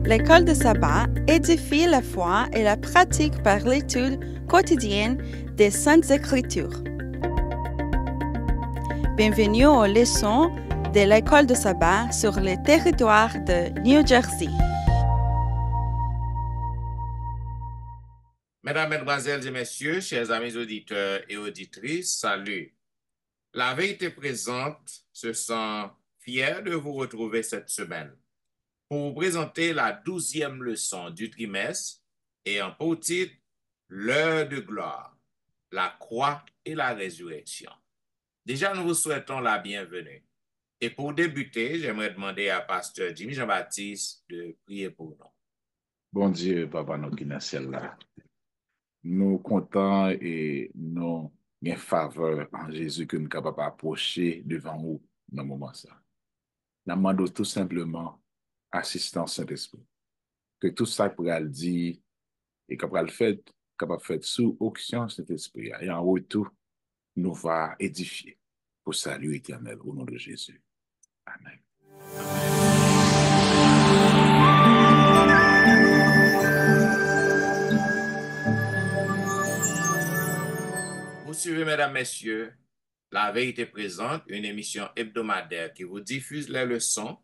L'école de sabbat édifie la foi et la pratique par l'étude quotidienne des Saintes Écritures. Bienvenue aux leçons de l'école de sabbat sur le territoire de New Jersey. Mesdames, Mesdemoiselles et Messieurs, chers amis auditeurs et auditrices, salut. La Vérité Présente se sent fière de vous retrouver cette semaine pour vous présenter la 12e leçon du trimestre et en pour titre « L'heure de gloire, la croix et la résurrection ». Déjà, nous vous souhaitons la bienvenue. Et pour débuter, j'aimerais demander à Pasteur Jimmy Jean-Baptiste de prier pour nous. Bon Dieu, Papa, nous qui dans le ciel là. Nous contents et nous avons faveur en Jésus que nous sommes capables d'approcher devant vous dans ce moment. Nous demandons tout simplement assistance Saint-Esprit. Que tout ça pourra le dire et capable de faire sous auction Saint-Esprit. Et en retour, nous va édifier pour salut éternel au nom de Jésus. Amen. Vous suivez, mesdames, messieurs, La Vérité Présente, une émission hebdomadaire qui vous diffuse les leçons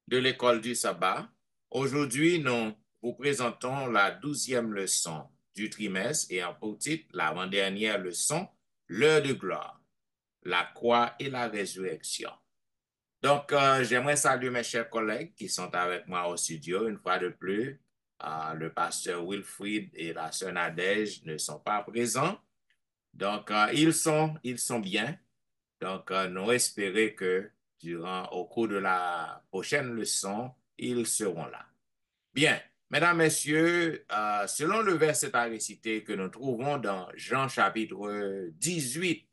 de l'école du sabbat. Aujourd'hui, nous vous présentons la 12e leçon du trimestre et en pour titre, l'avant-dernière leçon, l'heure de gloire, la croix et la résurrection. Donc, j'aimerais saluer mes chers collègues qui sont avec moi au studio une fois de plus. Le pasteur Wilfried et la sœur Nadège ne sont pas présents. Donc, ils sont bien. Donc, nous espérons que au cours de la prochaine leçon, ils seront là. Bien, mesdames, messieurs, selon le verset à réciter que nous trouvons dans Jean chapitre 18,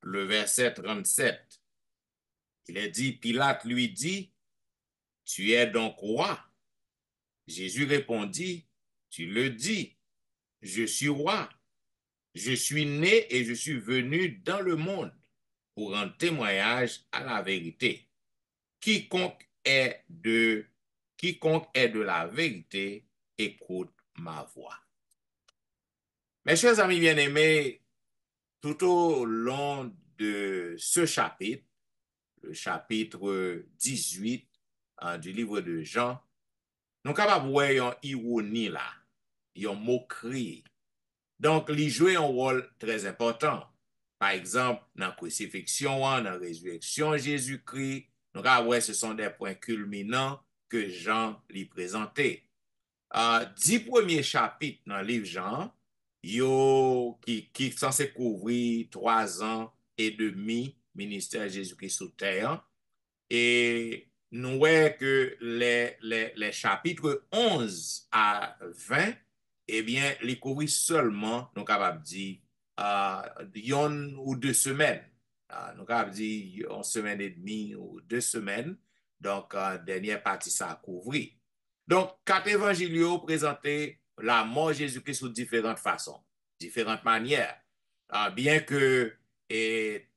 le verset 37, il est dit, Pilate lui dit, « Tu es donc roi? » Jésus répondit, « Tu le dis, je suis roi. Je suis né et je suis venu dans le monde pour rendre témoignage à la vérité. Quiconque est de la vérité, écoute ma voix. » Mes chers amis bien-aimés, tout au long de ce chapitre, le chapitre 18 du livre de Jean, nous sommes capables de voir une ironie là, une moquerie. Donc, il joue un rôle très important. Par exemple, dans la crucifixion, dans la résurrection Jésus-Christ, nous avons ce sont des points culminants que Jean lui présentait. 10 premiers chapitres dans le livre Jean, qui sont censés couvrir 3 ans et demi ministère Jésus-Christ sous terre. Et nous voyons que les chapitres 11 à 20, eh bien, les couvrir seulement, nous sommes capables de dire, une ou 2 semaines. Nous sommes capables de dire 1 semaine et demie ou 2 semaines. Donc, dernière partie, ça a couvert. Donc, 4 évangiles présentent la mort de Jésus-Christ sous différentes façons, différentes manières. Bien que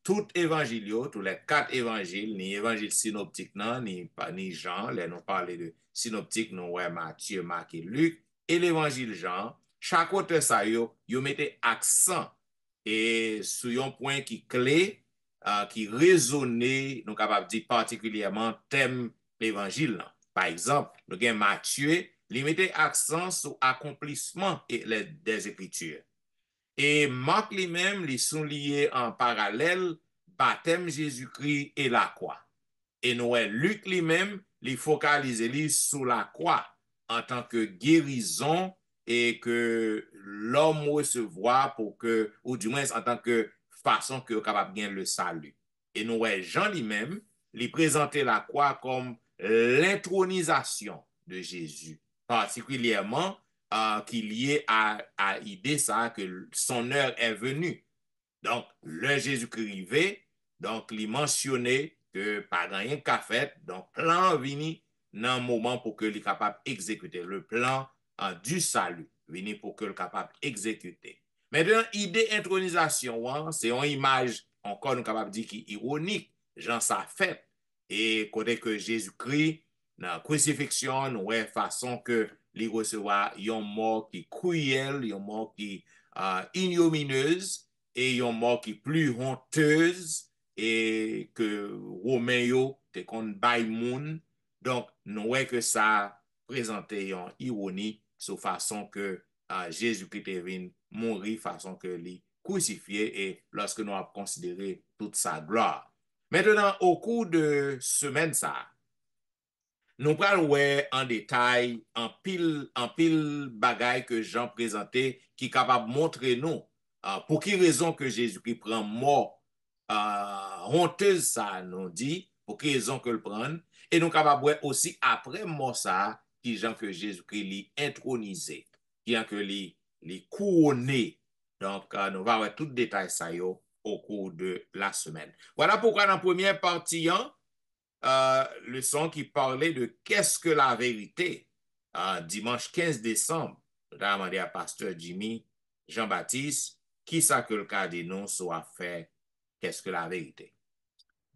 tout évangile, tous les 4 évangiles, ni évangile synoptique, ni Jean, là nous parlons de synoptique, nous voyons Matthieu, Marc et Luc, et l'évangile Jean, chaque auteur ça yo mettait accent et sur un point qui clé, qui résonnait, nous capables de dire particulièrement thème l'évangile. Par exemple, nous avons Matthieu, il mettait accent sur l'accomplissement des Écritures. Et Marc lui-même, ils sont liés en parallèle, baptême Jésus-Christ et la croix. Et Luc lui-même, il focalise sur la croix en tant que guérison et que l'homme recevoir pour que, ou du moins en tant que façon que capable de gagner le salut. Et Jean lui-même, il présentait la croix comme l'intronisation de Jésus, particulièrement qui est lié à l'idée ça que son heure est venue. Donc, le Jésus-Christ arrivé, donc il mentionnait que pas rien qu'à fait, donc plan vini dans un moment pour que il capable d'exécuter le plan du salut, vini pour que le capable d'exécuter. Maintenant, l'idée intronisation, c'est une image, encore nous capable de dire qui est ironique, Jean ça fait, et côté que Jésus-Christ, la crucifixion, nous voyons façon que li recevoir yon mort qui cruel, yon mort qui ignomineuse, et yon mort qui plus honteuse, et que Romain yo te kon bay moun. Donc, nous voyons que ça présentait yon ironie sous façon que Jésus-Christ est venu mourir, façon que li crucifié, et lorsque nous avons considéré toute sa gloire. Maintenant, au cours de semaine ça, nous pral wè en détail en pile bagay que Jean présenté qui capable montrer nous pour qui raison que Jésus-Christ prend mort honteuse ça nous dit pour qui raison que le prend et nous capable wè aussi après mort ça qui Jean que Jésus-Christ li intronisé qui que li couronné. Donc nous va wè tout détail ça yo au cours de la semaine. Voilà pourquoi dans la première partie leçon qui parlait de qu'est-ce que la vérité. Dimanche 15 décembre, nous avons demandé à pasteur Jimmy Jean-Baptiste qui ça que le cardinal soit fait, qu'est-ce que la vérité.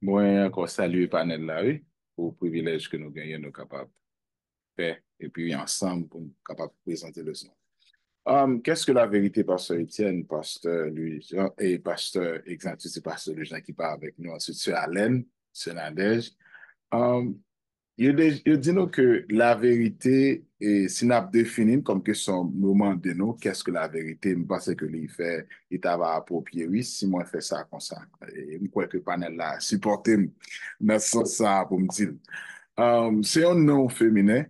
Moi, encore saluer panel là, oui, pour le privilège que nous gagnons, nous capables de faire, et puis ensemble, pour nous capables de présenter le son. Qu'est-ce que la vérité, pasteur Étienne, pasteur Louis-Jean et pasteur Exantus et pasteur Louis-Jean qui parle avec nous, ensuite sœur Alain, sœur Nadège. Il dit nous que la vérité, et si nous définit comme que son moment de nous, qu'est-ce que la vérité, je pense que lui fait, il t'ava approprié, oui, si moi fait ça comme ça. Et je crois que le panel là, supporter dans ce sens ça pour me dire. C'est un nom féminin,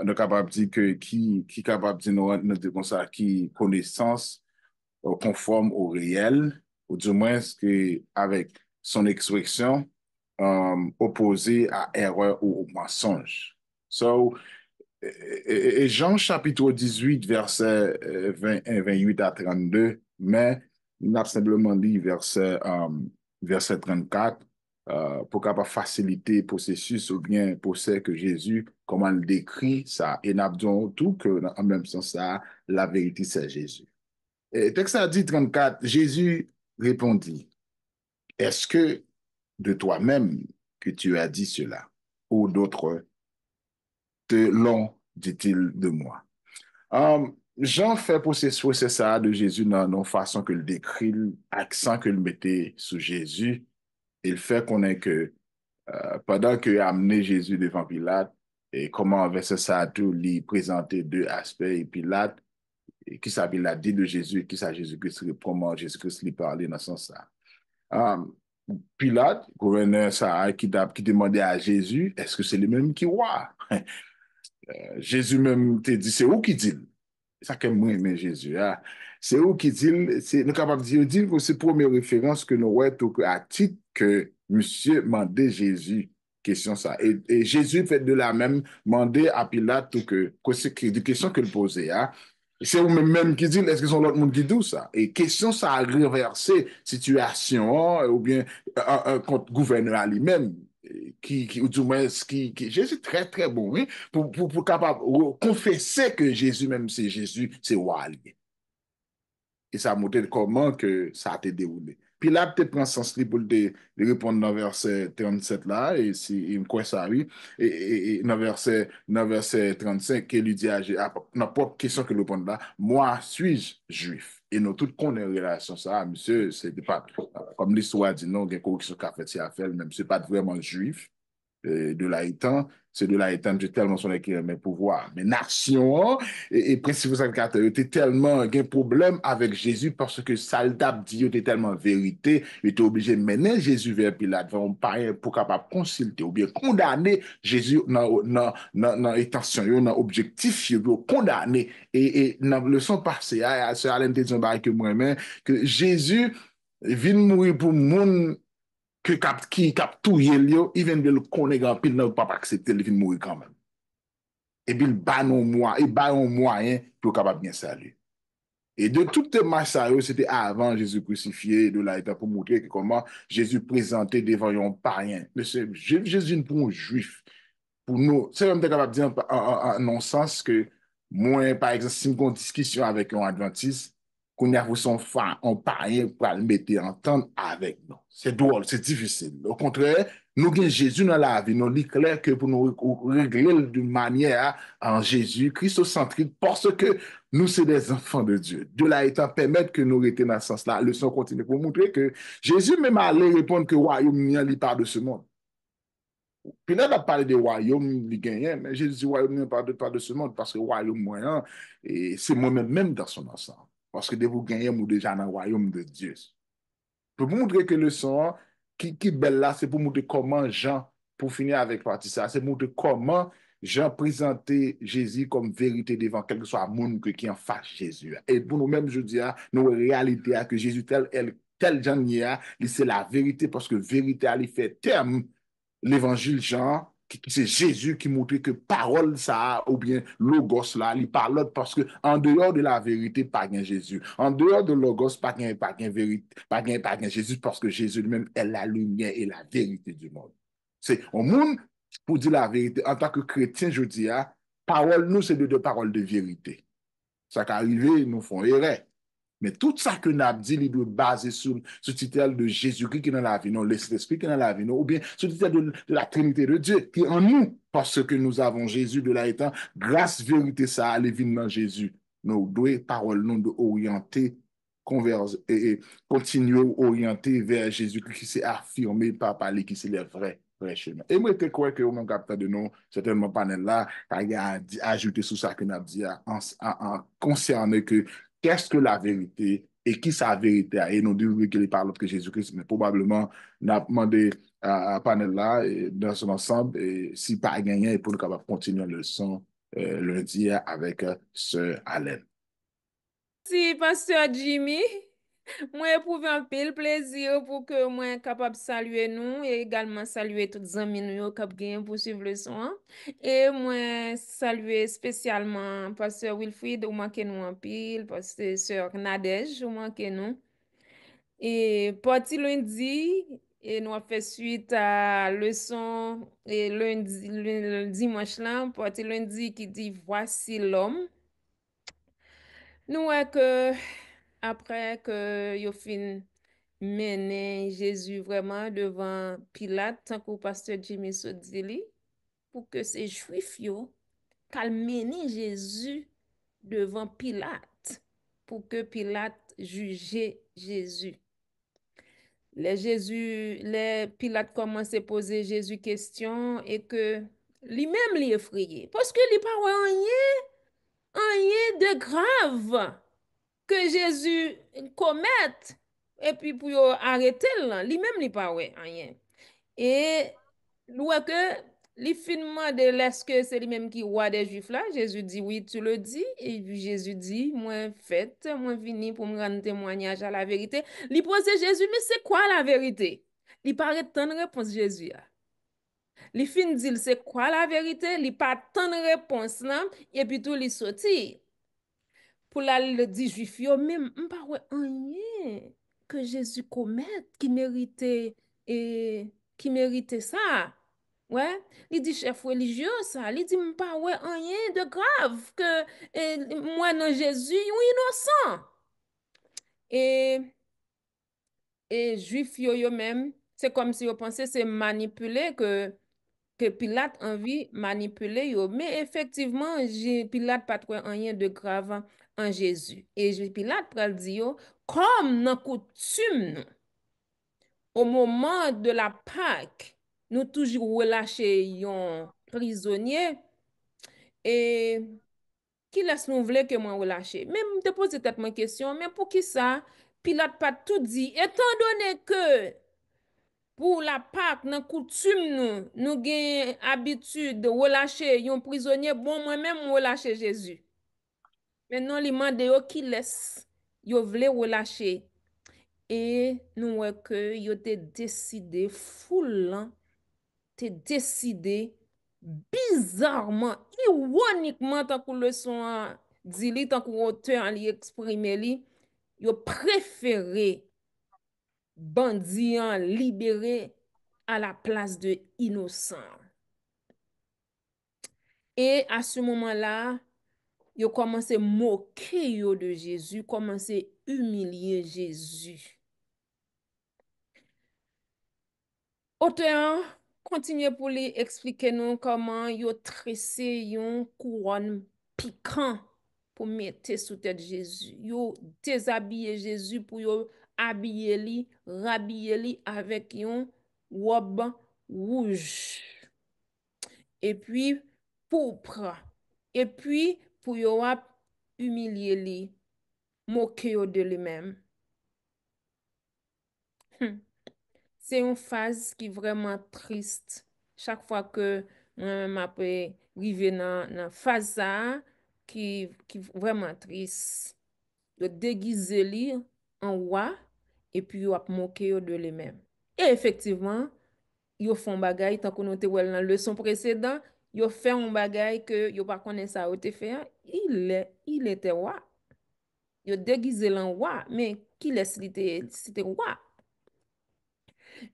nous capable de dire que qui capable de nous dire comme ça, qui connaissance conforme au réel, ou du moins que avec son expression opposé à erreur ou au mensonge. So, et Jean chapitre 18, verset 28 à 32, mais il a simplement dit verset 34 pour capable faciliter le processus ou bien procès que Jésus, comment il décrit ça, et n'a dit tout que en même sens ça, la vérité c'est Jésus. Et texte a dit 34, Jésus répondit, est-ce que de toi-même que tu as dit cela, ou d'autres te l'ont, dit-il de moi. Jean fait procès ça de Jésus dans la façon que le décrit, l'accent que le mettait sur Jésus, il fait qu'on est que pendant qu'il a amené Jésus devant Pilate, et comment verset ça tout, lui présenter deux aspects, et Pilate, et qui ça Pilate dit de Jésus, et qui ça Jésus-Christ, comment Jésus-Christ lui parlait dans ce sens-là. Pilate, gouverneur ça, qui demandait à Jésus, est-ce que c'est le même qui roi? Jésus même te dit, c'est où qui dit? Ça que moi, mais Jésus, c'est où qui dit, nous capables de dire que c'est la première référence que nous avons à titre que monsieur mandait Jésus, question ça. Et Jésus fait de la même, mandé à Pilate que c'est des questions qu'il posait, c'est vous-même qui dit, est-ce que c'est l'autre monde qui dit ça? Et question, ça a renversé situation, ou bien contre gouverneur lui-même, ou du moins, Jésus très, très bon, oui, pour capable confesser que Jésus, même c'est Jésus, c'est roi. Et ça a montré comment que ça a été déroulé. Puis là, peut-être prend sens libre de répondre dans verset 37 là, et si il me croit ça, oui, et dans verset 35, qu'il lui dit à n'importe question que le répond là, moi, suis-je juif? Et nous tous connaissons la relation ça, monsieur, c'est pas, comme l'histoire dit, non, il y a une correction qu'a fait, c'est à faire, même c'est pas vraiment juif. De l'Haïtan, c'est de l'Haïtan de tellement son équipe mais pouvoir. Mais nation, et principal sacrificateur, il était tellement un problème avec Jésus parce que Saldab dit, il était tellement vérité, il était obligé de mener Jésus vers Pilate, vers un païen pour capable consulter ou bien condamner Jésus dans intention, dans objectif, condamner. Et dans le leçon passée, c'est Alain te dit que moi-même, que Jésus vient mourir pour mon qui cap tout yel il vient de le connaître en pile n'a pas accepter il vient mourir quand même et puis il bat un moyen pour capable bien saluer et de toute marche ça c'était avant Jésus crucifié de là pour montrer comment Jésus présenté devant un païen mais c'est Jésus pour un juif pour nous c'est même capable de dire en non sens que moi par exemple si on discussion avec un adventiste qu'on a son fan, on païen pour le mettre en temps avec nous. C'est drôle, c'est difficile. Au contraire, Nous avons Jésus dans la vie, nous est clair que pour nous régler d'une manière en Jésus, christocentrique, parce que nous sommes des enfants de Dieu. Dieu l'a étant permettre que nous restions dans ce sens-là. Le son continue pour montrer que Jésus même allait répondre que le royaume n'est pas de ce monde. Puis là, on a parlé de royaume, il gagnait, mais Jésus dit royaume n'est pas de ce monde, parce que royaume moyen, et c'est moi-même même dans son ensemble. Parce que de vous gagner, nous déjà dans le royaume de Dieu. Pour vous montrer que le son qui est belle là, c'est pour montrer comment Jean, pour finir avec partie ça, c'est pour montrer comment Jean présentait Jésus comme vérité devant quel que soit le monde qui en face Jésus. Et pour nous-mêmes, je dis, nous, réalité, que Jésus tel Jean y a, c'est la vérité, parce que vérité, elle fait terme l'évangile Jean, qui c'est Jésus qui montrait que parole ça, ou bien logos là, il parle parce que en dehors de la vérité, pas gain Jésus. En dehors de logos, pas gain vérité, pas gain Jésus, parce que Jésus lui-même est la lumière et la vérité du monde. C'est au monde, pour dire la vérité, en tant que chrétien, je dis, parole, nous, c'est deux paroles de vérité. Ça qui arrive, nous font erreur. Mais tout ça que nous avons dit, il doit baser sur le titre de Jésus-Christ qui est dans la vie, non, l'Esprit qui est dans la vie, non, ou bien sur le titre de la Trinité de Dieu qui est en nous, parce que nous avons Jésus de là étant, grâce, vérité, ça, allait venir dans Jésus. Nous devons, paroles, nous devons orienter, converser et continuer à orienter vers Jésus-Christ qui s'est affirmé par parler, qui c'est le vrai chemin. Et moi, je crois que mon capteur de nous, certainement panel là, il a ajouté sur ça que nous avons dit, en concernant que qu'est-ce que la vérité et qui sa vérité et nous disons qu'il parle que Jésus-Christ, mais probablement, on a demandé à panel là, dans son ensemble, et si pas gagné, pour nous capable continuer la leçon lundi avec Sœur Alain. Si, Pasteur Jimmy, moi éprouve un pile plaisir pour que moi capable saluer nous et également saluer toutes les amis nous qui ont pour suivre le son. Et moi saluer spécialement Pasteur Wilfried, ou manquez nous en pile, Pasteur Nadège, ou manquez nous. Et parti lundi, et nous avons fait suite à leçon et lundi, le dimanche là, parti lundi qui dit voici l'homme. Nous voyons que après que yo fin mené Jésus vraiment devant Pilate, tant que pasteur Jimmy se dit li, pour que ces juifs yo kal mené Jésus devant Pilate, pour que Pilate juge Jésus. Les Pilate commence à poser Jésus question et que lui-même li effrayé parce que li pas rien de grave que Jésus commette et puis pour yo arrêter là, lui-même li pas rien. Et loin que li finement de l'est que c'est lui-même qui roi des Juifs là, Jésus dit oui, tu le dis et puis Jésus dit moi fait, moi vini pour me rendre témoignage à la vérité. Li pose Jésus mais c'est quoi la vérité? Li paraît tant réponse Jésus a. Li fin dit c'est quoi la vérité? Li pas tant réponse là et puis tout li sorti. Pour la le dit juif yo même pas rien que Jésus commette qui méritait ça. Ouais, il dit chef religieux ça, il dit pas rien de grave que moi non Jésus ou innocent. Et juif yo même, c'est comme si yo pensait c'est manipuler que Pilate envie manipuler yo. Mais effectivement, Pilate pas trouvé rien de grave en Jésus. Et Pilate pral dit yo, comme dans coutume, nous, au moment de la Pâque, nous toujours relâcher un prisonnier et qui laisse nous vle que moi relâcher. Même te pose peut-être ma question, mais pour qui ça? Pilate pas tout dit. Étant donné que pour la Pâque, dans coutume nous avons habitude de relâcher un prisonnier, bon moi-même relâcher Jésus. Maintenant, il mande yo qui laisse, yo vle relâcher. Et nous voyons que yo te décidé foulant, te décidé bizarrement, ironiquement, tant que le son dit li, tant que l'auteur li exprime li, yo préféré bandits libérés à la place de innocents. Et à ce moment-là, ils ont commencé à moquer yo de Jésus, commencé à humilier Jésus. Auteur continuer pour lui expliquer nous comment yo tressé yon couronne piquant pour mettre sous tête Jésus. Yo déshabillé Jésus pour yo habiller li, rhabiller li avec yon robe rouge. Et puis pourpre. Et puis pour yo humilier li, moquer yo de lui-même. C'est une phase qui est vraiment triste. Chaque fois que moi-même après arriver dans phase ça, qui vraiment triste. Yo déguiser li en roi et puis yo ap moquer yo de lui-même. Et effectivement, yo font bagay tant qu'on te wel dans leçon précédent, yo fait un bagay que yo pas connaît ça te fait. Il était roi. Yo déguisé en roi, mais qui laisse c'était roi.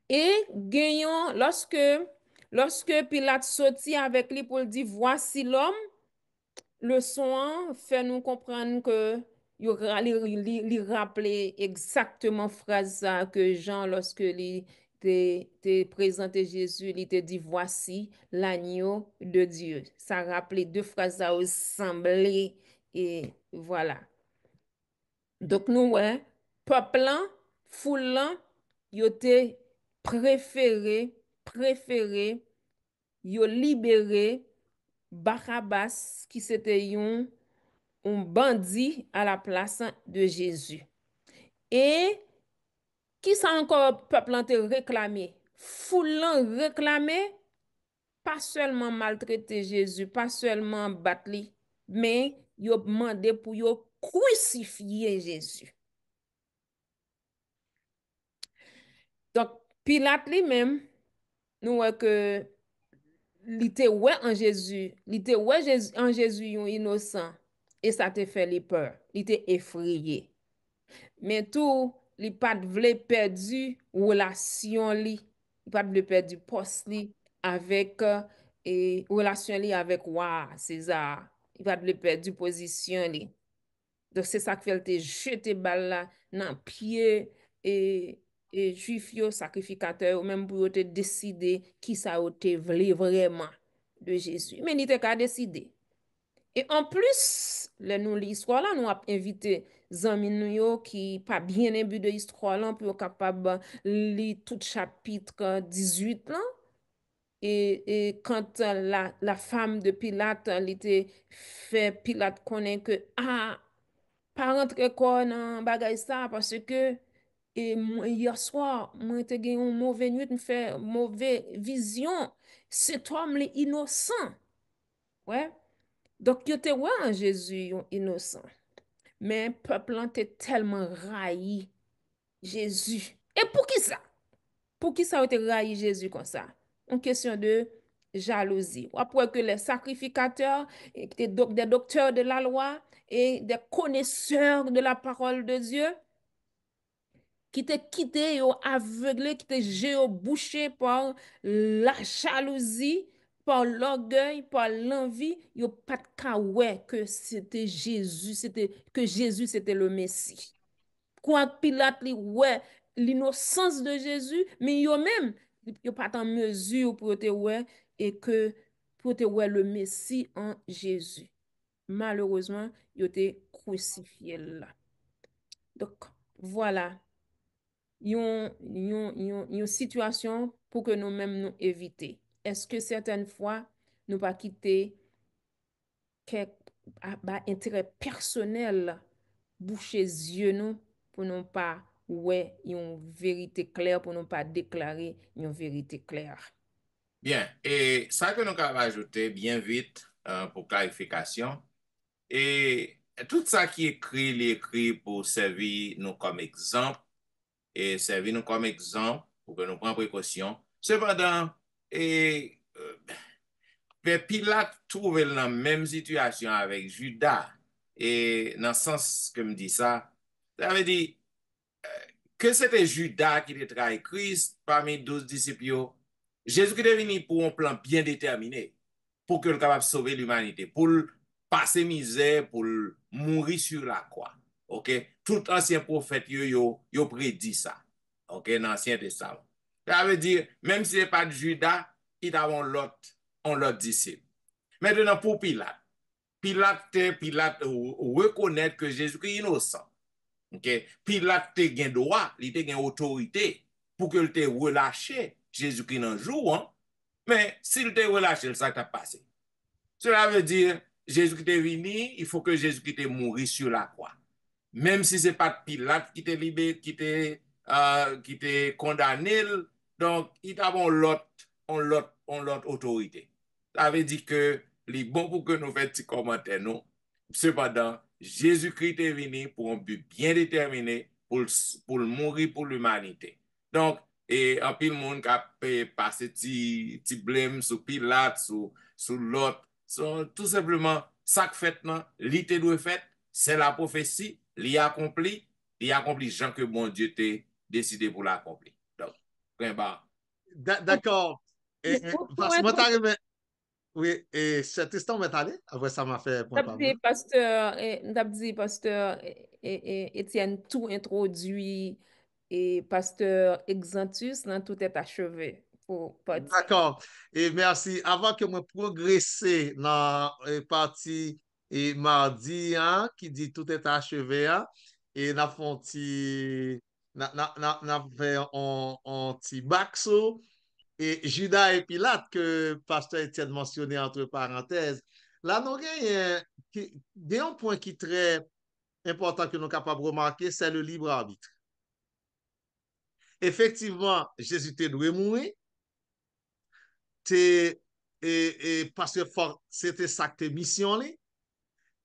Et gagnant lorsque Pilate sortit avec lui pour dire voici l'homme, le son fait nous comprendre que il rappelait exactement phrase que Jean lorsque il te présenté Jésus, il te dit voici l'agneau de Dieu. Ça rappelait deux phrases ça ressemblait et voilà. Donc nous ouais, peuple là, foule là, yo te préféré yo libéré Barabbas qui c'était un bandit à la place de Jésus. Et qui ça encore peuple te réclamé? Foule réclamé pas seulement maltraiter Jésus, pas seulement battre lui, mais yo demandé pour yo crucifier Jésus. Donc Pilate lui-même nous voit que il était ouais en Jésus, il était ouais en Jésus un innocent et ça te fait les peur, il était effrayé. Mais tout, il pas vle perdu relation li, il pas vle perdu poste li avec et relation li avec roi César, il pas vle perdu position li. Donc c'est ça qui fait te jeter balle là dans pied et juif yo sacrificateur ou même pour te décider qui ça te vle vraiment de Jésus. Mais il te ka décider. Et en plus, nous l'histoire là, nous avons invité zanmi nou yo qui pas bien imbu de l'histoire là pour capable lire tout chapitre 18 là. Et quand la femme de Pilate, elle était fait Pilate connaît que pas rentrer quoi dans bagay ça parce que hier soir, moi te gen une mauvaise nuit, me fait mauvaise vision. Cet homme est innocent. Ouais. Donc, yo te ouais en Jésus yon innocent. Mais peuple là te tellement raï Jésus. Et pour qui ça? Pour qui ça a été raï Jésus comme ça? Une question de jalousie. Après que les sacrificateurs, des docteurs de la loi et des connaisseurs de la parole de Dieu, qui te quitté, yo aveuglé, qui te géo-bouché par la jalousie, par l'orgueil, par l'envie, yo pas de ka ouais que c'était Jésus, que Jésus c'était le Messie. Quoi Pilate li ouais l'innocence de Jésus, mais yo même yo pas en mesure pour te ouais et que pour te ouais le Messie en Jésus. Malheureusement, yo te crucifié là. Donc voilà une situation pour que nous-mêmes nous éviter. Est-ce que certaines fois, nous pas quitter quelques intérêt personnel boucher yeux nous pour ne pas ouais une vérité claire pour ne pas déclarer une vérité claire. Bien, et ça que nous avons ajouté bien vite pour clarification, et tout ça qui est écrit, il est écrit pour servir nous comme exemple, et servir nous comme exemple pour que nous prenions précaution. Cependant, Pilate trouve dans la même situation avec Judas, et dans le sens que me dit ça veut dire que c'était Judas qui a trahi Christ parmi 12 disciples. Jésus qui est venu pour un plan bien déterminé, pour que le capable de sauver l'humanité, pour passer misère, pour mourir sur la croix. OK? Tout ancien prophète yo prédit ça. OK? Dans l'Ancien Testament. Ça veut dire, même si ce n'est pas de Judas, il a on l'autre disciple. Maintenant, pour Pilate, Pilate reconnaît que Jésus-Christ est innocent. Okay? Pilate te gen droit, il te gen autorité pour que te relâché Jésus-Christ dans le jour, hein? Mais s'il te relâché, ça t'a passé. Cela veut dire, Jésus-Christ est venu, il faut que Jésus-Christ est mort sur la croix. Même si ce n'est pas Pilate qui t'a libéré, qui t'a condamné, donc il a l'autre autorité. Ça veut dire que c'est bon pour que nous fassions des commentaires, non? Cependant, Jésus-Christ est venu pour un but bien déterminé, pour mourir pour l'humanité. Donc, et un peu le monde qui a passé petit blâme sur Pilate, sur l'autre. Tout simplement, ça que fait, non, l'ité doit fait, c'est la prophétie, l'y accompli Jean que bon Dieu t'a décidé pour l'accomplir. Donc, bah. D'accord. Parce que moi, t'arrives. Oui, et cet instant m'est allé. Après, ça m'a fait point par point. Pasteur Étienne tout introduit et pasteur Exantus, dans tout est achevé pour partir. D'accord. Et merci. Avant que moi progresser dans la partie et mardi, hein, qui dit tout est achevé, hein, et n'a fait un petit baxo. Et Judas et Pilate, que pasteur Étienne mentionné entre parenthèses, là, nous avons un point qui est très important que nous sommes capables de remarquer, c'est le libre arbitre. Effectivement, Jésus était doué mourir, parce que c'était ça que mission,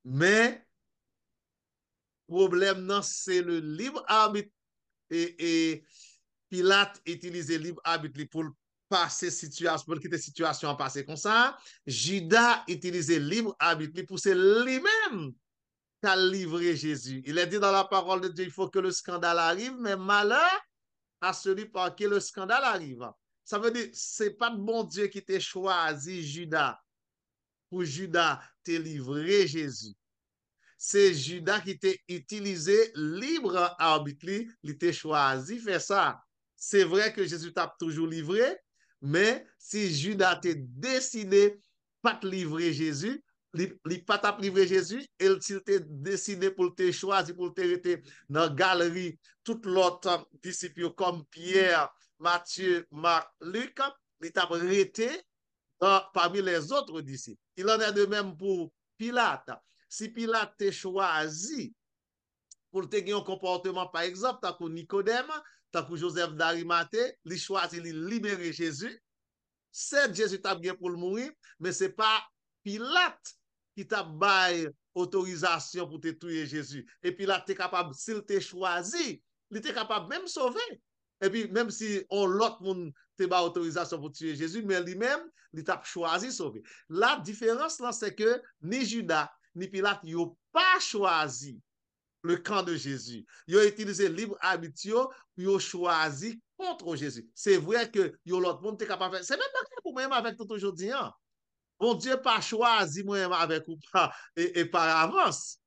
mais le problème, c'est le libre arbitre. Et Pilate utilisait le libre arbitre pour passer situation, pour quitter situation passer comme ça. Judas utilisait libre arbitre pour c'est lui-même qui a livré Jésus. Il est dit dans la parole de Dieu, il faut que le scandale arrive, mais malheur à celui par qui le scandale arrive. Ça veut dire, c'est pas le bon Dieu qui t'a choisi Judas pour Judas te livrer Jésus. C'est Judas qui t'a utilisé libre arbitre, il t'a choisi faire ça. C'est vrai que Jésus t'a toujours livré, mais si Judas t'a décidé pas te livrer Jésus, il pas t'a livré Jésus, et s'il t'a décidé pour te choisir, pour te rester dans la galerie, tout l'autre disciples comme Pierre, Matthieu, Marc, Luc, il t'a arrêté parmi les autres disciples. Il en est de même pour Pilate. Si Pilate t'a choisi pour te gagner un comportement, par exemple, tant que Nicodème, tant que Joseph d'Arimathée, il choisit de libérer Jésus. C'est Jésus t'a bien pour le mourir, mais ce n'est pas Pilate qui t'a baillé autorisation pour te tuer Jésus. Et Pilate t'es capable, s'il t'a choisi, il était capable même sauver. Et puis, même si on l'autre monde t'a baillé autorisation pour tuer Jésus, mais lui-même, il t'a choisi sauver. La différence là, c'est que ni Judas, ni Pilate, ils n'ont pas choisi le camp de Jésus. Ils ont utilisé libre arbitre, ils ont choisi contre Jésus. C'est vrai que l'autre monde est capable de faire. C'est même pas pour moi avec tout aujourd'hui. Hein? Bon Dieu pas choisi moi avec ou pas et par avance.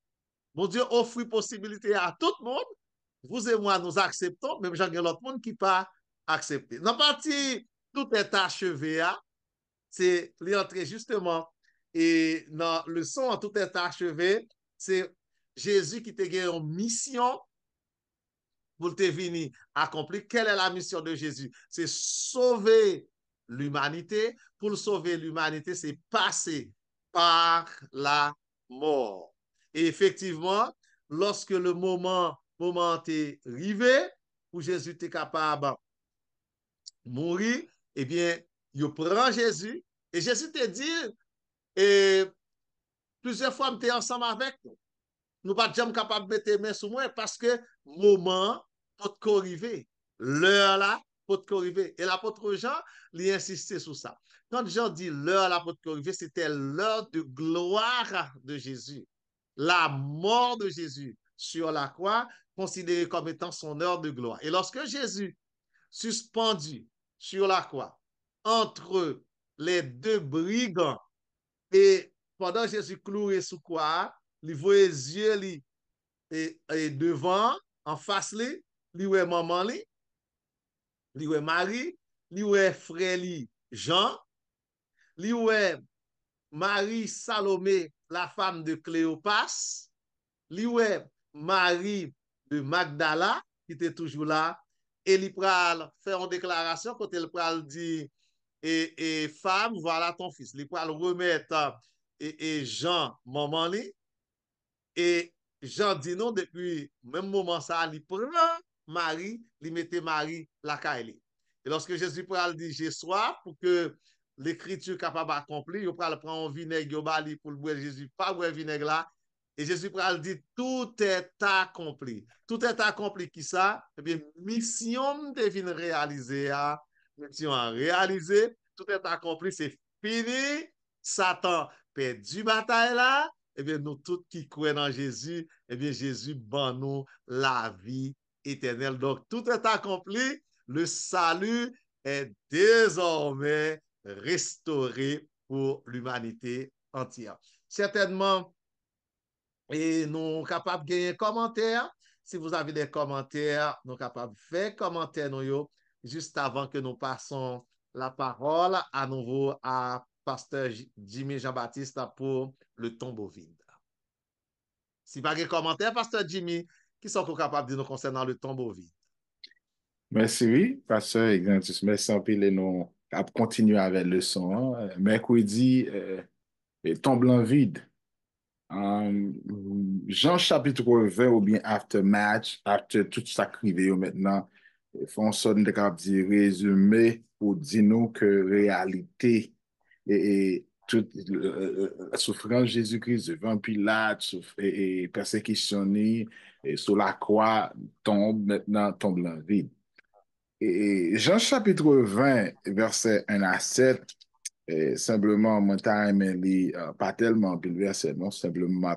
Bon Dieu offre possibilité à tout le monde. Vous et moi, nous acceptons, même j'ai l'autre monde qui pas accepté. Dans la partie tout est achevé, c'est l'entrée justement et dans le son tout est achevé, c'est Jésus qui te gagné une mission pour te venir accomplir. Quelle est la mission de Jésus? C'est sauver l'humanité. Pour sauver l'humanité, c'est passer par la mort. Et effectivement, lorsque le moment est arrivé, où Jésus était capable de mourir, eh bien, il prend Jésus. Et Jésus te dit, et plusieurs fois, je suis ensemble avec nous. Nous ne sommes pas jamais capables de mettre les mains sur moi parce que moment peut arriver. L'heure là peut arriver. Et l'apôtre Jean, il insistait sur ça. Quand Jean dit l'heure là peut arriver, c'était l'heure de gloire de Jésus. La mort de Jésus sur la croix, considérée comme étant son heure de gloire. Et lorsque Jésus, suspendu sur la croix, entre les deux brigands, et pendant Jésus cloué sous croix, il voyait les yeux et devant, en face, il voyait maman, il voyait Marie, il voyait frère Jean, li wè Marie Salomé, la femme de Cléopas, li wè Marie de Magdala, qui était toujours là, et li pral faire une déclaration quand elle pral dit et femme, voilà ton fils. Li pral remettre et Jean, maman li, et Jean dit non, depuis même moment ça, li prend Marie, li mette Marie la caille. Et lorsque Jésus pral dit j'ai soif pour que l'écriture capable d'accomplir, il pral prendre un vinaigre yo bali pour le boire Jésus, pas boire vinaigre là. Et Jésus pral dit tout est accompli. Tout est accompli qui ça? Eh bien, mission devine réaliser, mission à réaliser, tout est accompli, c'est fini. Satan perdu bataille là. Eh bien, nous tous qui croyons dans Jésus, eh bien, Jésus ban nous la vie éternelle. Donc, tout est accompli. Le salut est désormais restauré pour l'humanité entière. Certainement, et nous sommes capables de gagner un commentaire. Si vous avez des commentaires, nous sommes capables de faire commentaire nous, juste avant que nous passons la parole à nouveau à Pasteur Jimmy Jean-Baptiste pour le tombeau vide. Si vous avez des commentaires, Pasteur Jimmy, qui sont capables de nous concernant le tombeau vide? Merci, oui, Pasteur Ignatius. Merci en pile et nous continuer avec le son. Mercredi, tombeau vide. Jean chapitre 20 ou bien aftermatch, after tout ça crivé maintenant, font son de cap dire résumé pour dire nous que réalité et toute la souffrance de Jésus-Christ devant Pilate et persécutionné sur la croix tombe maintenant tombe dans le vide. Et Jean chapitre 20 verset 1 à 7. Simplement, mon time est pas tellement le verset, non, simplement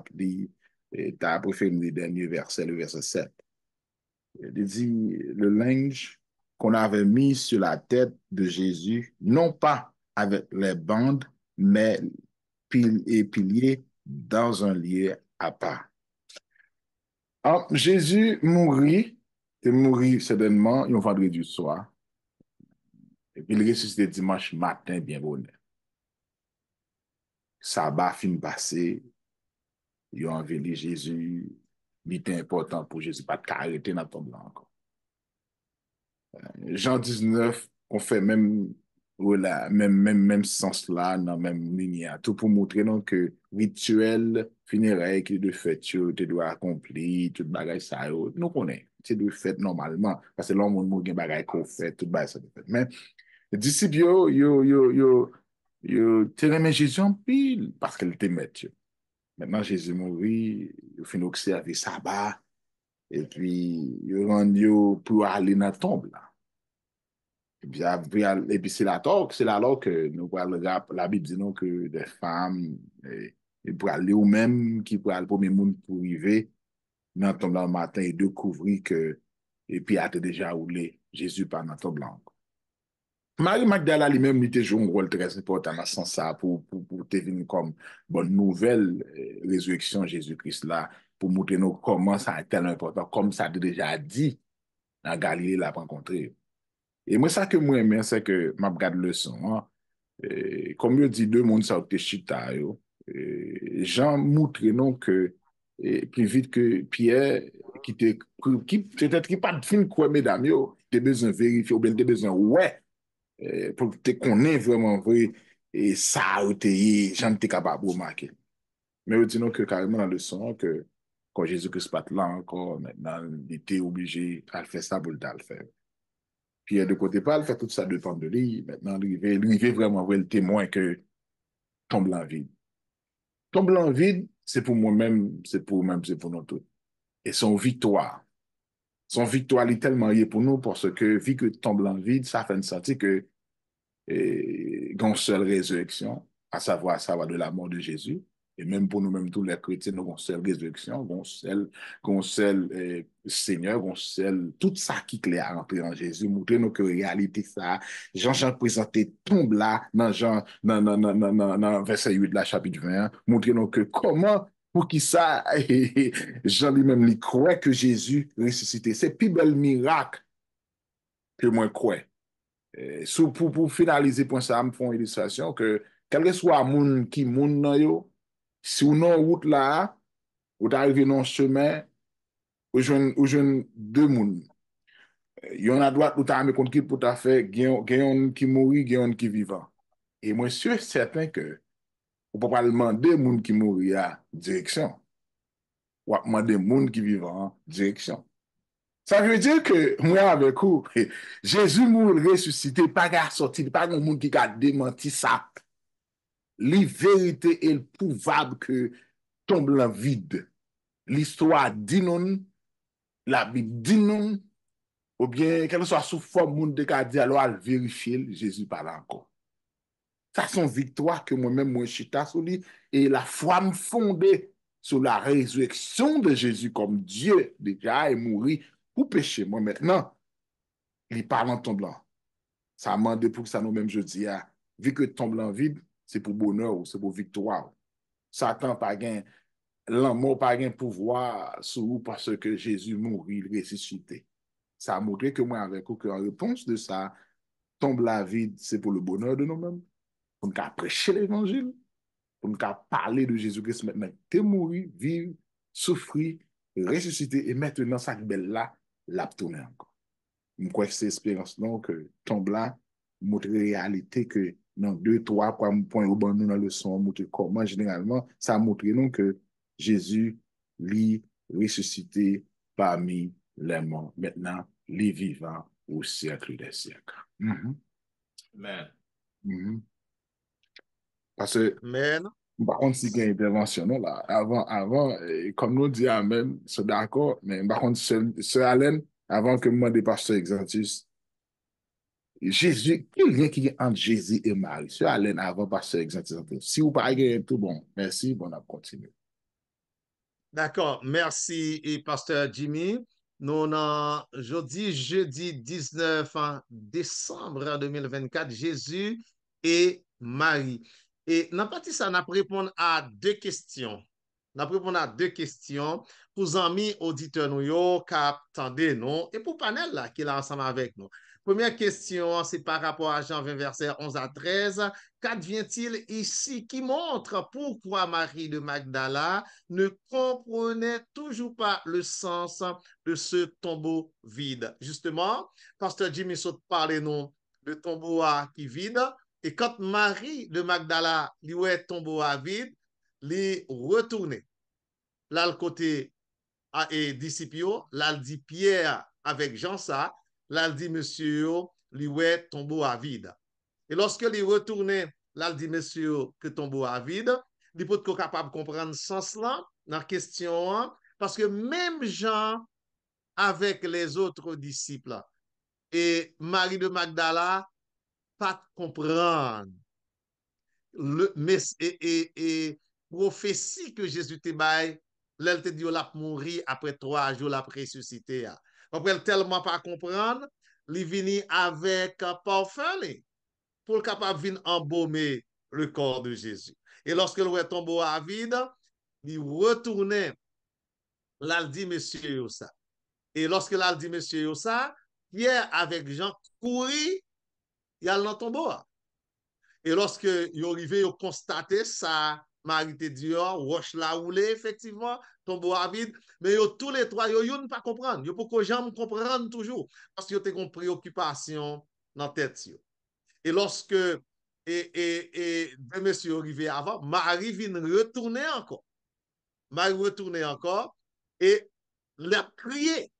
t'as préféré le dernier verset, le verset 7. Il dit, le linge qu'on avait mis sur la tête de Jésus, non pas avec les bandes, mais pilier dans un lieu à part. Alors, Jésus mourit, certainement, un vendredi soir, et puis il ressuscite dimanche matin, bien bonheur. Sabbat fin passé, ils ont enlevé Jésus, il était important pour Jésus, pas de arrêter dans ton blanc encore. Jean 19, on fait même, voilà, même sens là, dans même ligne, tout pour montrer non, que rituel funéraire qui de fait, tu dois accomplir, tout bagage ça, nous connaissons, c'est de fait normalement, parce que l'homme, on a bagage qu'on fait, tout bagage ça de fait. Mais, les disciples, te remet Jésus en pile parce qu'elle t'aimait. Maintenant, Jésus mourit, il fait observer sabbat, et puis il rend pour aller dans la tombe. Là. Et puis c'est là que nous parlons, la Bible dit non que des femmes, et pour aller ou même qui pour aller pour le monde pour arriver dans la tombe le matin et découvrir que, et puis a déjà roulé, Jésus par dans la tombe blanche. Marie Magdala lui-même, il joué un rôle très important dans ce sens-là pour te venir comme bonne nouvelle résurrection de Jésus-Christ là, pour montrer nous comment ça a été important, comme ça a déjà dit dans Galilée l'a rencontré. Et moi, ça que moi aime, c'est que je regarde le son. Comme je dis, deux mondes ça été chita. Jean montre non que plus vite que Pierre, qui peut-être qui pas de fin quoi, mesdames, tu as besoin de vérifier ou bien tu as besoin ouais. Pour te connaître vraiment vrai et ça a été j'en étais capable de remarquer mais disons que carrément dans le son que quand Jésus-Christ pas là encore maintenant il était obligé à le faire ça pour le faire puis de côté pas le faire tout ça dépend de lui maintenant lui veut vraiment voir le témoin que tombe en vide c'est pour moi-même c'est pour nous tous et son victoire est tellement liée pour nous parce que vu que tombe en vide ça fait sentir que une seule résurrection, à savoir de la mort de Jésus, et même pour nous-mêmes, tous les chrétiens, nous avons une seule résurrection, une seule Seigneur, une seule, tout ça qui est clair à rentrer en Jésus, montrer nous que réalité ça, Jean présenté tombe là, dans verset 8 de la chapitre 20, montrer nous que comment, pour qui ça, Jean lui-même, il croit que Jésus ressuscité. C'est le plus bel miracle que moi crois. Pour finaliser pour ça, me font une illustration que quel que soit moun qui moun nan yo, si ou non route là, ou t'arrive dans chemin, ou jwenn deux moun. Yon à droite ou t'as ame kont ki pour ta fait, gen yon qui mouri, gen yon qui vivant. Et moi, sûr certain que, ou pas demander moun qui mouri à direction. Ou demander moun qui vivant direction. Ça veut dire que, moi avec vous, Jésus mouri ressuscité, pas qu'à sortir, pas un monde qui a démenti ça. Li vérité et prouvable que tombe dans vide. L'histoire dit non, la Bible dit non, ou bien, quelle soit sous forme, moun de ka di alors al vérifier, Jésus parle encore. Ça, c'est une victoire que moi-même, moi, chita sous lui, et la foi me fondée sur la résurrection de Jésus comme Dieu déjà est mouru pour pécher. Moi, maintenant, il parle en tombant. Ça m'a demandé pour que ça nous-mêmes, je dis, vu que tombe en vide, c'est pour bonheur ou c'est pour victoire. Satan pas gain, l'amour pas gain pouvoir sur vous parce que Jésus mourit, il ressuscité. Ça a montré que moi, avec vous, en réponse de ça, tombe la vide, c'est pour le bonheur de nous-mêmes, pour nous prêcher l'évangile, pour nous parler de Jésus-Christ maintenant. T'es mouru, vivre, souffrir, ressusciter, et maintenant, ça belle là, l'a tourné encore. Je crois que c'est l'espérance, non, que tombe là, montre réalité que dans 2, 3 points au bon nous dans le son, montre comment généralement, ça montre non que Jésus, lui, ressuscité parmi les morts. Maintenant, les vivants au siècle des siècles. Amen. Parce que, Amen. par contre, si il y a une intervention, non, là, avant, comme nous dit Amen, c'est d'accord, mais par contre, Sœur Alain, avant que moi, des pasteurs Exantus, Jésus, quel lien qu'il y a entre Jésus et Marie? Sœur Alain, avant pasteur Exantus, si vous parlez tout bon, merci, bon, on a continué. D'accord, merci et pasteur Jimmy. Nous jeudi 19 décembre 2024, Jésus et Marie. Et dans partie ça, on a répondre à deux questions. On a répondre à deux questions pour amis auditeurs nous qui attendent nous et pour panel là qui est là ensemble avec nous. Première question, c'est par rapport à Jean 20, verset 11 à 13. Qu'advient-il ici qui montre pourquoi Marie de Magdala ne comprenait toujours pas le sens de ce tombeau vide? Justement, pasteur Jimmy saute parler nous de tombeau qui vide. Et quand Marie de Magdala lui est tombeau vide, lui retourné. Là, le côté et disciple, là, il dit Pierre avec Jean ça. Là, il dit, monsieur, lui, ouais, tombeau à vide. Et lorsque il retourne, là, il dit, monsieur, que tombeau à vide, il peut être capable de comprendre ce sens-là dans la question, parce que même Jean, avec les autres disciples, et Marie de Magdala, pas comprendre et prophétie que Jésus te baille, là, il te dit, il a mouru après 3 jours, il a ressuscité. Après, tellement pas comprendre, il vient avec un parfum pour capable venir embaumer le corps de Jésus. Et lorsque le tombeau à vide, il retournait. Là, il dit, monsieur, ça. Et lorsque là, il dit, monsieur, ça, Pierre avec Jean courit, il y a le tombeau. Et lorsque ils sont arrivés, ils ont constaté ça, Marie te dit, roche la roulé, effectivement, tombeau à vide, mais yo, tous les trois, ils ne pas comprendre. Ils ne jamais comprendre toujours, parce qu'ils ont une préoccupation dans la tête. Et lorsque deux messieurs sont arrivés avant, Marie vient retourner encore. Marie retourner encore et l'a crié.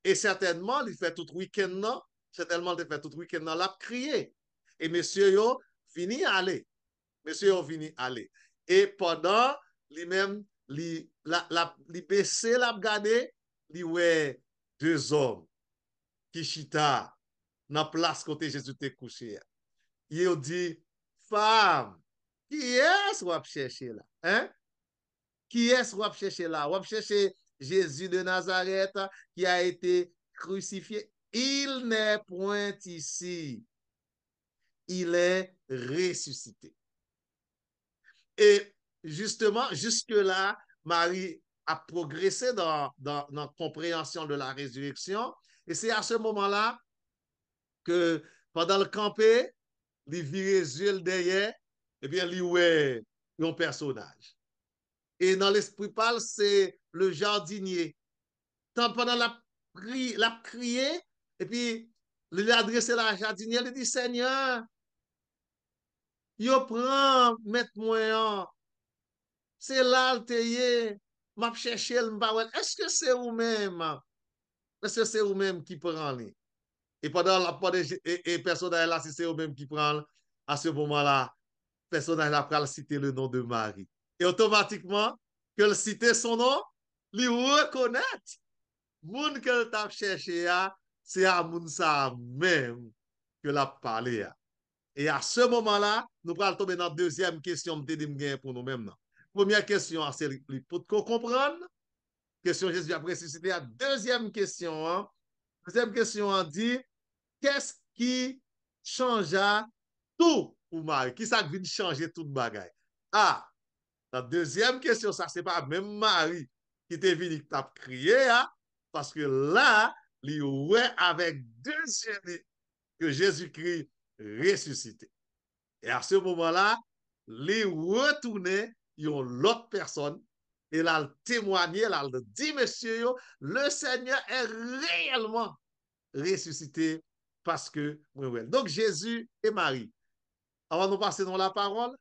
Et certainement, il fait tout week-end, certainement, il fait tout week-end, l'a crié. Et monsieur yo fini aller. Monsieur yo fini aller. Et pendant lui-même, li baissé la regarder, li ouais deux hommes qui chita dans place côté Jésus te couché. Il dit, femme, qui est-ce qu'on va chercher là? Hein? Qui est-ce qu'on va chercher là? On va chercher Jésus de Nazareth qui a été crucifié. Il n'est point ici. Il est ressuscité. Et justement, jusque-là, Marie a progressé dans la compréhension de la résurrection. Et c'est à ce moment-là que pendant le campé, il vire les yeux derrière et bien, li ouais un personnage. Et dans l'esprit pâle, c'est le jardinier. Tant pendant la crié, et puis, il a adressé la jardinière, il dit, Seigneur, yo prend, mettre-moi, c'est là le teye, m'a cherché le m'pa. Est-ce que c'est vous-même? Est-ce que c'est vous-même qui prend lui? Et pendant la et personnage là, si c'est vous-même qui prend, à ce moment-là, personnage là pral citer le nom de Marie. Et automatiquement, que le citer son nom, lui reconnaît. Moun que t'a cherché, c'est à moun ça même que l'a parlé. Et à ce moment-là, nous allons tomber dans la deuxième question pour nous-mêmes. Première question, c'est pour comprendre. Question Jésus a ressuscité. La deuxième question, deuxième question dit, qu'est-ce qui changea tout pour Marie? Qui ça vient changer tout le bagage? Ah, la deuxième question, ça, c'est pas même Marie qui t'est venu qui t'a crié, parce que là, il ouais avec deux yeux que Jésus-Christ ressuscité. Et à ce moment-là, il retourné, ils ont l'autre personne, et là, il témoigné, là, il dit, monsieur, le Seigneur est réellement ressuscité parce que, donc Jésus et Marie. Avant de passer dans la parole,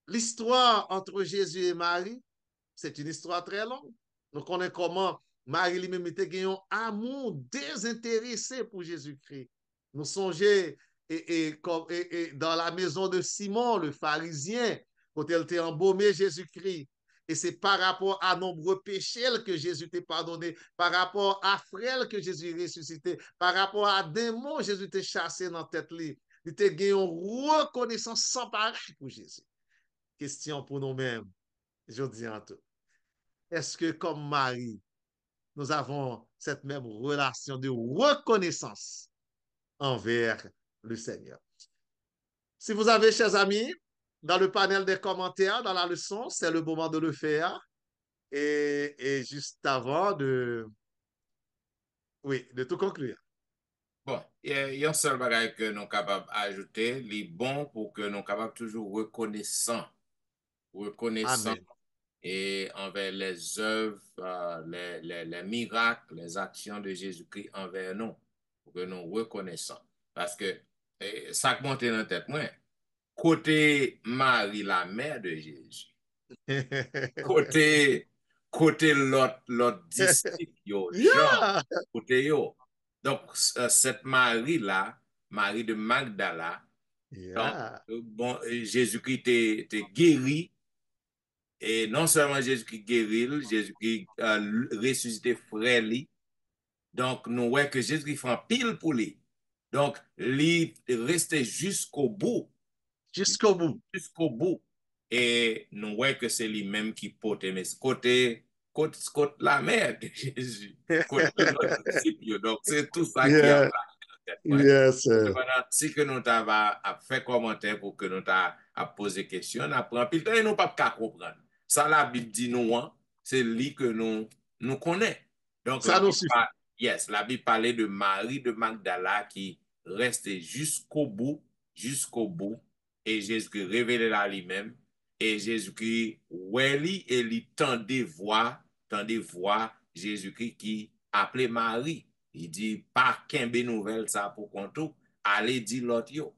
l'histoire entre Jésus et Marie, c'est une histoire très longue. Nous connaissons comment Marie lui-même était un amour désintéressé pour Jésus-Christ. Nous songeons et dans la maison de Simon, le pharisien, quand elle était embaumé Jésus-Christ. Et c'est par rapport à nombreux péchés que Jésus t'a pardonné, par rapport à frère que Jésus ressuscité, par rapport à démons Jésus t'a chassé dans la tête. Il t'a gagné une reconnaissance sans pareil pour Jésus. Question pour nous-mêmes. Je dis en tout. Est-ce que comme Marie, nous avons cette même relation de reconnaissance envers le Seigneur? Si vous avez, chers amis, dans le panel des commentaires, dans la leçon, c'est le moment de le faire. Et juste avant de tout conclure. Bon, il y a un seul bagage que nous sommes capables d'ajouter, les bons pour que nous sommes capables toujours reconnaissant Amen. et envers les œuvres, les miracles, les actions de Jésus-Christ envers nous, pour que nous reconnaissons. Parce que ça monte dans la tête, moi, côté Marie, la mère de Jésus, côté l'autre disciple, yo, Jean, côté yo. Donc, cette Marie-là, Marie de Magdala, bon, Jésus-Christ était guéri. Et non seulement Jésus-Christ guérit, Jésus-Christ ressuscité frère li. Donc, nous voyons que Jésus-Christ fait un pile pour lui. Donc, il restait jusqu'au bout. Jusqu'au bout. Jusqu'au bout. Et nous voyons que c'est lui-même qui porte, mais côté la mère de Jésus. Côté notre disciple. Donc, c'est tout ça qui a Yes. Si que nous avons fait commentaire pour que nous avons posé question, nous avons pile temps et nous pas comprendre. Ça, la Bible dit nous, c'est lui que nous connaissons. Donc, ça nous suffit. Yes, la Bible parlait de Marie de Magdala qui restait jusqu'au bout, et Jésus-Christ révélait là lui-même, et Jésus-Christ, oui, et il tendait voir Jésus-Christ qui appelait Marie. Il dit, pas qu'un bé nouvelle ça pour qu'on tout, allez dire l'autre yo.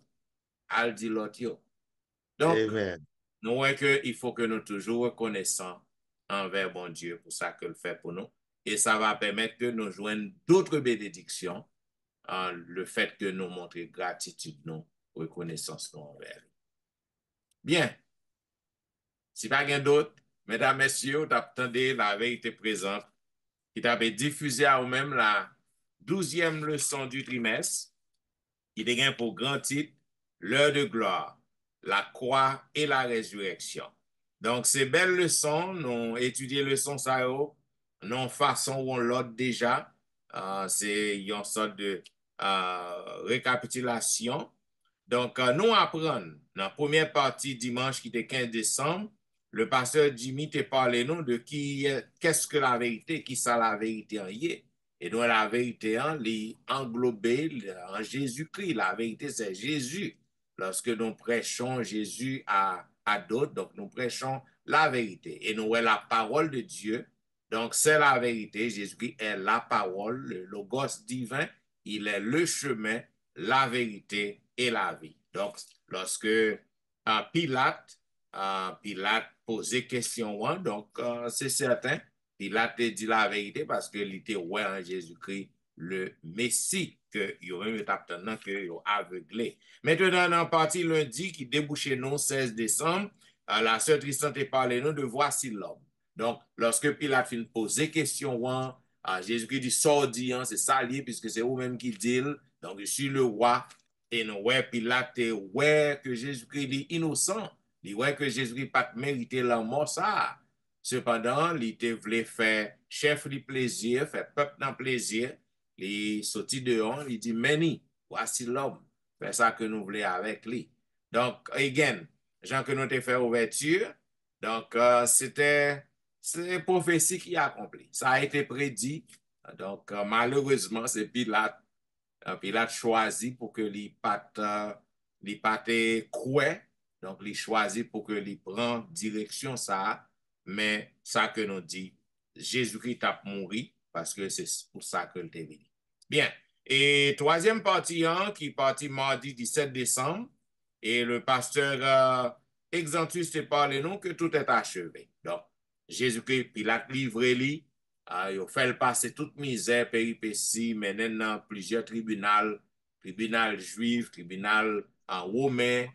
Allez dire l'autre yo. Donc, Amen. nous voyons qu'il faut que nous toujours reconnaissons envers bon Dieu pour ça qu'il fait pour nous. Et ça va permettre que nous joignons d'autres bénédictions, le fait que nous montrons gratitude, nous, reconnaissance nous envers lui. Bien. Si pas rien d'autre, mesdames, messieurs, vous attendez la vérité présente qui t'avait diffusé à vous-même la 12e leçon du trimestre, qui devient pour grand titre l'heure de gloire, la croix et la résurrection. Donc, ces belles leçons, nous étudié leçons ça, non façon ou l'autre déjà. C'est une sorte de récapitulation. Donc, nous apprenons dans la première partie dimanche qui était 15 décembre, le pasteur Jimmy t'a parlé nous de qu'est-ce que la vérité, qui ça la vérité en y est. Et donc la vérité en englobée en Jésus-Christ. La vérité, c'est Jésus. lorsque nous prêchons Jésus à d'autres, donc nous prêchons la vérité. Et nous avons la parole de Dieu, donc c'est la vérité. Jésus-Christ est la parole, le logos divin, il est le chemin, la vérité et la vie. Donc, lorsque Pilate posait question, donc c'est certain, Pilate dit la vérité parce que il était ouais en Jésus-Christ le Messie que il même attendant que il aveuglé. Maintenant, dans la partie lundi qui débouchait nous 16 décembre, la sœur Tristan te parlé nous de voici l'homme. Donc, lorsque Pilate fin poser question, Jésus-Christ dit sordi, c'est ça lié puisque c'est vous-même qui dit. Donc, je suis le roi. Et nous, ouais, Pilate, ouais, que Jésus-Christ est innocent. Il ouais que Jésus-Christ pas mérité la mort, ça. Cependant, il te voulait faire chef du plaisir, faire peuple dans plaisir. Il sorti dehors, il dit, Meni, voici l'homme. C'est ça que nous voulons avec lui. Donc, again, Jean que nous te fait ouverture. Donc, c'est une prophétie qui est accomplie. Ça a été prédit. Donc, malheureusement, c'est Pilate. Pilate choisit pour que les pattes croient. Donc, il choisit pour que les prend direction ça. Mais ça que nous dit, Jésus-Christ a mouru parce que c'est pour ça que le venu. Bien. Et troisième partie, qui est partie mardi 17 décembre, et le pasteur Exantus te parle nous que tout est achevé. Donc, Jésus-Christ, Pilate livré-lui, il a fait passer toute misère, péripétie, mené dans plusieurs tribunaux, tribunal juif, tribunal romain,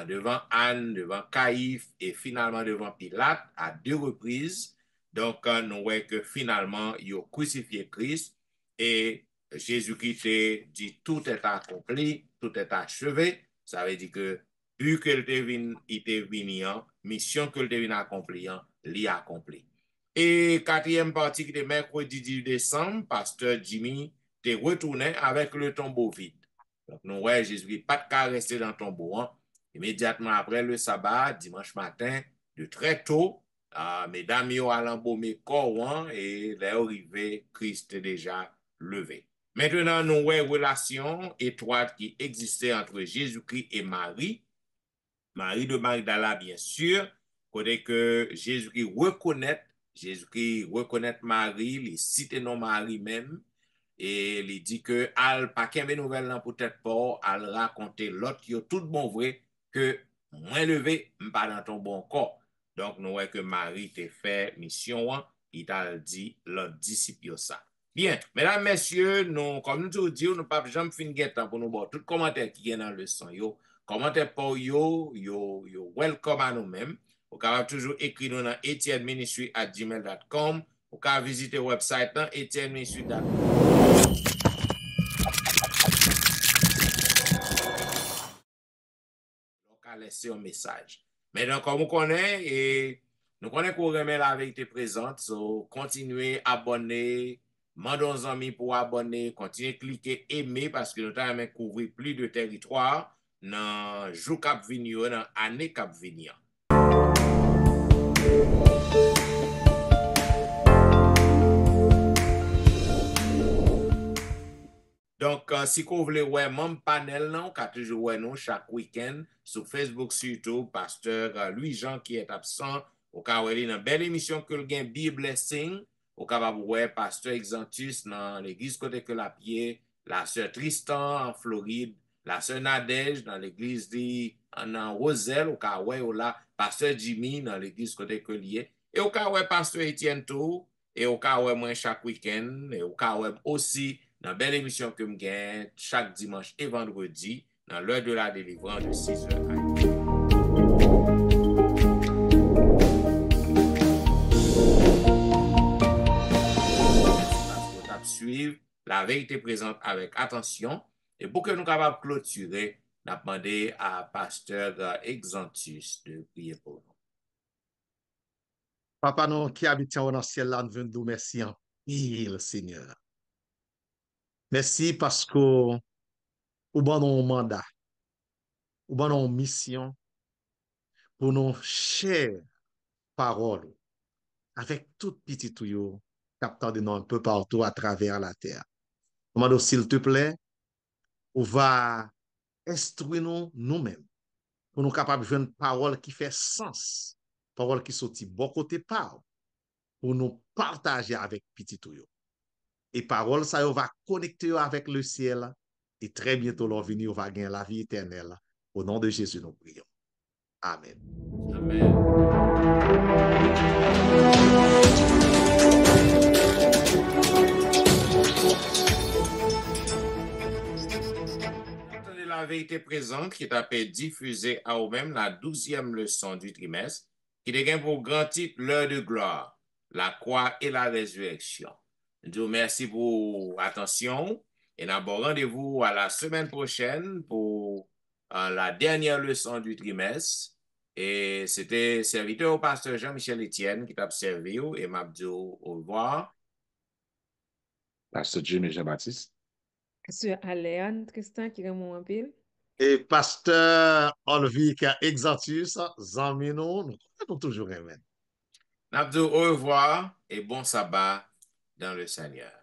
devant Anne, devant Caïphe et finalement devant Pilate à 2 reprises. Donc, nous voyons que finalement, il a crucifié Christ et Jésus-Christ dit tout est accompli, tout est achevé. Ça veut dire que vu qu'il était venu, mission qu'il était venu accomplir, l'y accompli. Et quatrième partie qui était mercredi 10 décembre, pasteur Jimmy était retourné avec le tombeau vide. Donc, nous voyons Jésus pas de cas rester dans le tombeau. Immédiatement après le sabbat, dimanche matin, de très tôt, mesdames yo à l'embaumer corps et l'arrivée, Christ est déjà levé. Maintenant, nous voyons une relation étroite qui existait entre Jésus-Christ et Marie. Marie de Magdala, bien sûr, côté que Jésus-Christ reconnaît Marie, il cite non Marie même, et il dit que al pas qu'un nouvelle peut-être pas, al raconter l'autre qui est tout bon vrai que moins levé, pas dans ton bon corps. Donc nous voyons que Marie t'a fait mission, il t'a dit l'autre disciple ça. Bien, mesdames, messieurs, nous, comme nous tout dit, nous pas jamais fin temps pour nous voir tout commentaire qui est dans le son yo. Commentaire pour yo welcome à nous-mêmes. Vous pouvez toujours écrire nous dans etienneministry@gmail.com. Vous pouvez visiter le website dans etienneministry.com. Donc, à laisser un message. Maintenant, comme vous connaissez, nous connaissons qu'on remet la vérité présente. So, continuez à abonner. Mandons aux amis pour abonner. Continuez à cliquer aimer parce que nous avons couvrir plus de territoire dans jour cap venir, dans année cap venir. Donc, si vous voulez voir mon panel, on peut toujours voir nous chaque week-end sur Facebook, sur YouTube, pasteur Louis-Jean qui est absent. Au cas où il y a une belle émission que le gain Be Blessing. Au cas où vous voyez pasteur Exantus dans l'église côté que la pied, la sœur Tristan en Floride, la sœur Nadège dans l'église en Roselle, au cas où là, pasteur Jimmy dans l'église côté que lié. Et au cas où pasteur Etienne tout, et au cas où moi chaque week-end, et au cas où aussi dans belle émission que je gagne chaque dimanche et vendredi dans l'heure de la délivrance de 6h à 8h. Suivre la vérité présente avec attention et pour que nous capables de clôturer, nous avons demandé à pasteur Exantus de prier pour nous. Papa, nous qui habitons dans le ciel, là, nous venons nous merci en pile, Seigneur. Merci parce que vous avez un mandat, vous avez une mission pour nos chères paroles avec tout petit tuyau captant de nous un peu partout à travers la terre. S'il te plaît, on va instruire nous-mêmes pour nous capables de jouer une parole qui fait sens, parole qui sortit bon côté par, pour nous partager avec petit yo. Et parole, ça va connecter avec le ciel, et très bientôt, l'on venir, va gagner la vie éternelle. Au nom de Jésus, nous prions. Amen. Amen. La vérité présente qui t'a fait diffuser à vous-même la 12e leçon du trimestre qui dégaine pour grand titre l'heure de gloire, la croix et la résurrection. Je vous remercie pour l'attention et nous avons rendez-vous à la semaine prochaine pour la dernière leçon du trimestre. Et c'était serviteur au pasteur Jean-Michel Etienne qui t'a servi et m'a dit au revoir. Pasteur Jimmy Jean-Baptiste. Pasteur Aléane Tristan qui remont en pile. Et pasteur Olvic Exantius, zanmi nous toujours aimés. Nous dit au revoir et bon sabbat dans le Seigneur.